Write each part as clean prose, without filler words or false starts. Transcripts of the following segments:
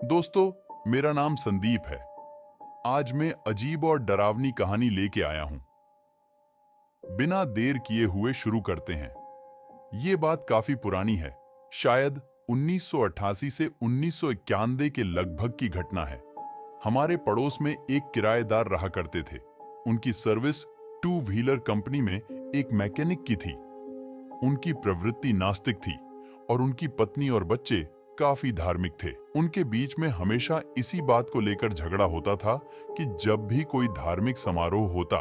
दोस्तों, मेरा नाम संदीप है। आज मैं अजीब और डरावनी कहानी लेके आया हूं। बिना देर किए हुए शुरू करते हैं। ये बात काफी पुरानी है, शायद 1988 से 1991 के लगभग की घटना है। हमारे पड़ोस में एक किराएदार रहा करते थे। उनकी सर्विस टू व्हीलर कंपनी में एक मैकेनिक की थी। उनकी प्रवृत्ति नास्तिक थी और उनकी पत्नी और बच्चे काफी धार्मिक थे। उनके बीच में हमेशा इसी बात को लेकर झगड़ा होता था कि जब भी कोई धार्मिक समारोह होता,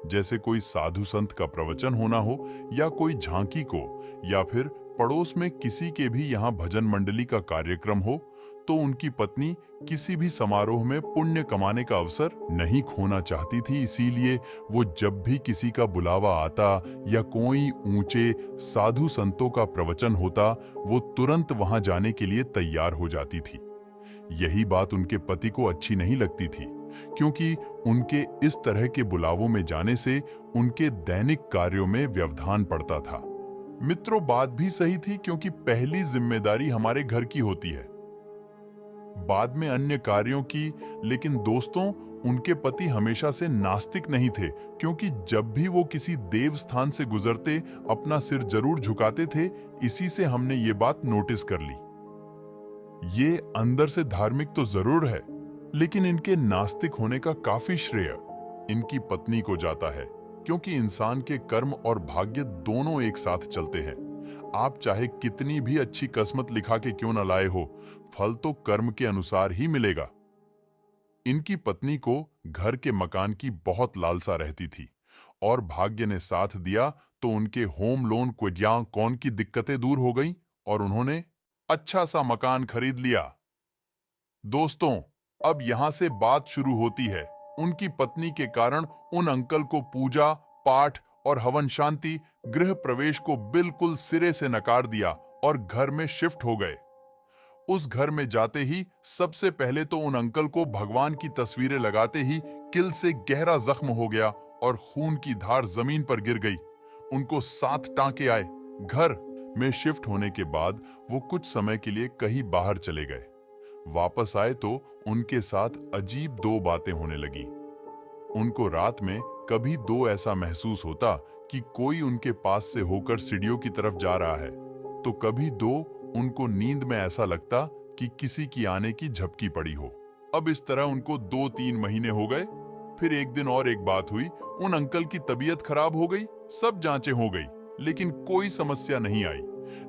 जैसे कोई साधु संत का प्रवचन होना हो या कोई झांकी को, या फिर पड़ोस में किसी के भी यहाँ भजन मंडली का कार्यक्रम हो, तो उनकी पत्नी किसी भी समारोह में पुण्य कमाने का अवसर नहीं खोना चाहती थी। इसीलिए वो जब भी किसी का बुलावा आता या कोई ऊंचे साधु संतों का प्रवचन होता, वो तुरंत वहां जाने के लिए तैयार हो जाती थी। यही बात उनके पति को अच्छी नहीं लगती थी, क्योंकि उनके इस तरह के बुलावों में जाने से उनके दैनिक कार्यों में व्यवधान पड़ता था। मित्रों, बात भी सही थी, क्योंकि पहली जिम्मेदारी हमारे घर की होती है, बाद में अन्य कार्यों की। लेकिन दोस्तों, उनके पति हमेशा से नास्तिक नहीं थे, क्योंकि जब भी वो किसी देव स्थान से गुजरते अपना सिर जरूर झुकाते थे। इसी से हमने ये बात नोटिस कर ली। ये अंदर से धार्मिक तो जरूर है, लेकिन इनके नास्तिक होने का काफी श्रेय इनकी पत्नी को जाता है, क्योंकि इंसान के कर्म और भाग्य दोनों एक साथ चलते हैं। आप चाहे कितनी भी अच्छी किस्मत लिखा के क्यों न लाए हो, फल तो कर्म के अनुसार ही मिलेगा। इनकी पत्नी को घर के मकान की बहुत लालसा रहती थी, और भाग्य ने साथ दिया तो उनके होम लोन कौन की दिक्कतें दूर हो गईं और उन्होंने अच्छा सा मकान खरीद लिया। दोस्तों, अब यहां से बात शुरू होती है। उनकी पत्नी के कारण उन अंकल को पूजा पाठ और हवन शांति गृह प्रवेश को बिल्कुल सिरे से नकार दिया और घर में शिफ्ट हो गए। उस घर में जाते ही सबसे पहले तो उन अंकल को भगवान की तस्वीरें लगाते ही किल से गहरा जख्म हो गया और खून की धार जमीन पर गिर गई। उनको 7 टांके आए। घर में शिफ्ट होने के बाद वो कुछ समय के लिए कहीं बाहर चले गए। वापस आए तो उनके साथ अजीब 2 बातें होने लगी। उनको रात में कभी 2 ऐसा महसूस होता कि कोई उनके पास से होकर सीढ़ियों की तरफ जा रहा है, तो कभी 2 उनको नींद में ऐसा लगता कि किसी की आने की झपकी पड़ी हो। अब इस तरह उनको 2-3 महीने हो गए। फिर एक दिन और एक बात हुई। उन अंकल की तबीयत खराब हो गई, सब जांचें हो गई, लेकिन कोई समस्या नहीं आई।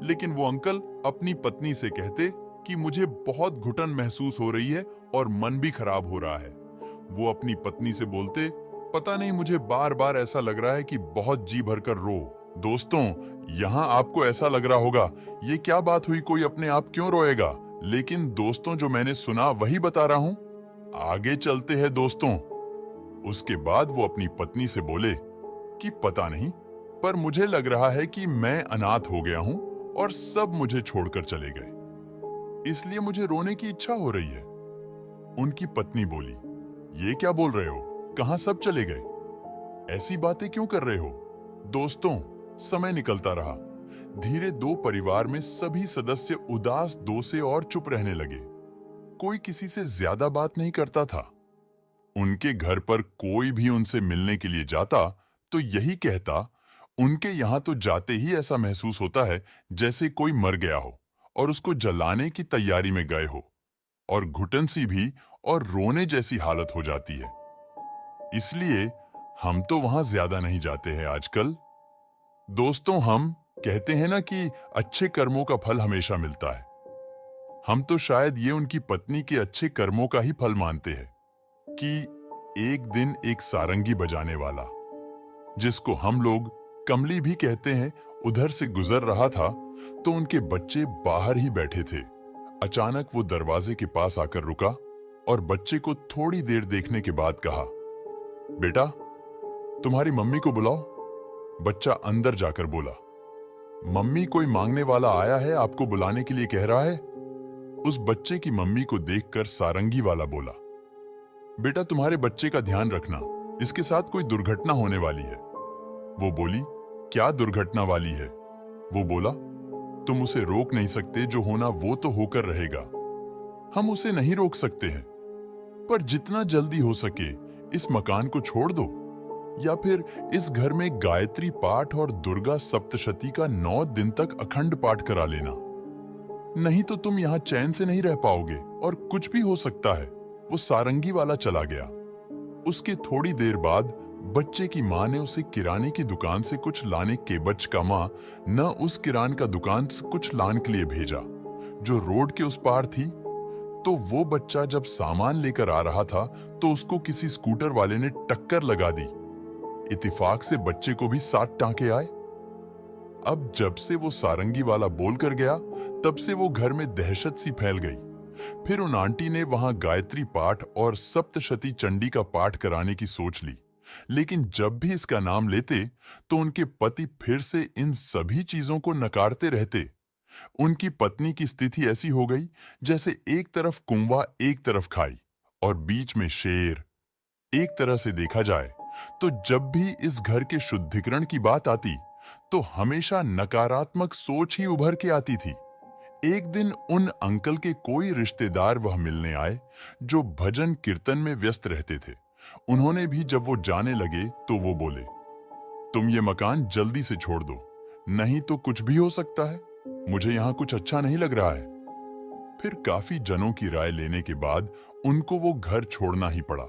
लेकिन वो अंकल अपनी पत्नी से कहते कि मुझे बहुत घुटन महसूस हो रही है और मन भी खराब हो रहा है। वो अपनी पत्नी से बोलते, पता नहीं, मुझे बार बार ऐसा लग रहा है कि बहुत जी भरकर रो। दोस्तों, यहाँ आपको ऐसा लग रहा होगा, ये क्या बात हुई, कोई अपने आप क्यों रोएगा? लेकिन दोस्तों, जो मैंने सुना वही बता रहा हूँ। आगे चलते हैं दोस्तों। उसके बाद वो अपनी पत्नी से बोले कि पता नहीं, पर मुझे लग रहा है कि मैं अनाथ हो गया हूँ और सब मुझे छोड़कर चले गए, इसलिए मुझे रोने की इच्छा हो रही है। उनकी पत्नी बोली, ये क्या बोल रहे हो? कहाँ सब चले गए? ऐसी बातें क्यों कर रहे हो? दोस्तों, समय निकलता रहा। धीरे 2 परिवार में सभी सदस्य उदास 2 से और चुप रहने लगे। कोई किसी से ज्यादा बात नहीं करता था। उनके घर पर कोई भी उनसे मिलने के लिए जाता तो यही कहता, उनके यहाँ तो जाते ही ऐसा महसूस होता है जैसे कोई मर गया हो और उसको जलाने की तैयारी में गए हो, और घुटन सी भी और रोने जैसी हालत हो जाती है। इसलिए हम तो वहां ज्यादा नहीं जाते हैं आजकल। दोस्तों, हम कहते हैं ना कि अच्छे कर्मों का फल हमेशा मिलता है। हम तो शायद ये उनकी पत्नी के अच्छे कर्मों का ही फल मानते हैं कि एक दिन एक सारंगी बजाने वाला, जिसको हम लोग कमली भी कहते हैं, उधर से गुजर रहा था तो उनके बच्चे बाहर ही बैठे थे। अचानक वो दरवाजे के पास आकर रुका और बच्चे को थोड़ी देर देखने के बाद कहा, बेटा, तुम्हारी मम्मी को बुलाओ। बच्चा अंदर जाकर बोला, मम्मी, कोई मांगने वाला आया है, आपको बुलाने के लिए कह रहा है। उस बच्चे की मम्मी को देखकर सारंगी वाला बोला, बेटा, तुम्हारे बच्चे का ध्यान रखना, इसके साथ कोई दुर्घटना होने वाली है। वो बोली, क्या दुर्घटना वाली है? वो बोला, तुम उसे रोक नहीं सकते, जो होना वो तो होकर रहेगा। हम उसे नहीं रोक सकते हैं, पर जितना जल्दी हो सके इस मकान को छोड़ दो, या फिर इस घर में गायत्री पाठ और दुर्गा सप्तशती का 9 दिन तक अखंड पाठ करा लेना। नहीं तो तुम यहाँ चैन से नहीं रह पाओगे और कुछ भी हो सकता है। वो सारंगी वाला चला गया। उसके थोड़ी देर बाद बच्चे की माँ ने उसे किराने की दुकान से कुछ लाने के बच का माँ न उस किरान का दुकान से कुछ लाने के लिए भेजा जो रोड के उस पार थी। तो वो बच्चा जब सामान लेकर आ रहा था तो उसको किसी स्कूटर वाले ने टक्कर लगा दी। इत्तेफाक से बच्चे को भी 7 टांके आए। अब जब से वो सारंगी वाला बोलकर गया तब से वो घर में दहशत सी फैल गई। फिर उन आंटी ने वहां गायत्री पाठ और सप्तशती चंडी का पाठ कराने की सोच ली, लेकिन जब भी इसका नाम लेते तो उनके पति फिर से इन सभी चीजों को नकारते रहते। उनकी पत्नी की स्थिति ऐसी हो गई जैसे एक तरफ कुंवा एक तरफ खाई और बीच में शेर। एक तरह से देखा जाए तो जब भी इस घर के शुद्धिकरण की बात आती तो हमेशा नकारात्मक सोच ही उभर के आती थी। एक दिन उन अंकल के कोई रिश्तेदार वह मिलने आए जो भजन कीर्तन में व्यस्त रहते थे। उन्होंने भी जब वो जाने लगे तो वो बोले, तुम ये मकान जल्दी से छोड़ दो, नहीं तो कुछ भी हो सकता है। मुझे यहाँ कुछ अच्छा नहीं लग रहा है। फिर काफी जनों की राय लेने के बाद उनको वो घर छोड़ना ही पड़ा।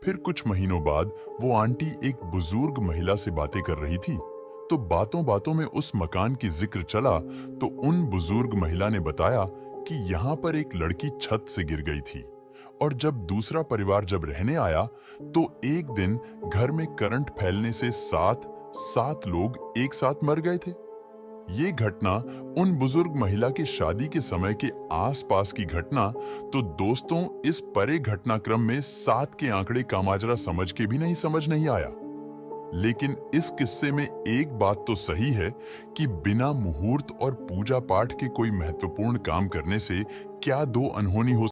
फिर कुछ महीनों बाद वो आंटी एक बुजुर्ग महिला से बातें कर रही थी, तो बातों बातों में उस मकान की जिक्र चला तो उन बुजुर्ग महिला ने बताया कि यहाँ पर एक लड़की छत से गिर गई थी और जब दूसरा परिवार जब रहने आया तो एक दिन घर में करंट फैलने से सात लोग एक साथ मर गए थे। ये घटना उन बुजुर्ग महिला की शादी के समय के आसपास की घटना। तो दोस्तों, इस परे घटनाक्रम में 7 के आंकड़े का माजरा समझ के भी समझ नहीं आया। लेकिन इस किस्से में एक बात तो सही है कि बिना मुहूर्त और पूजा पाठ के कोई महत्वपूर्ण काम करने से क्या दो अनहोनी हो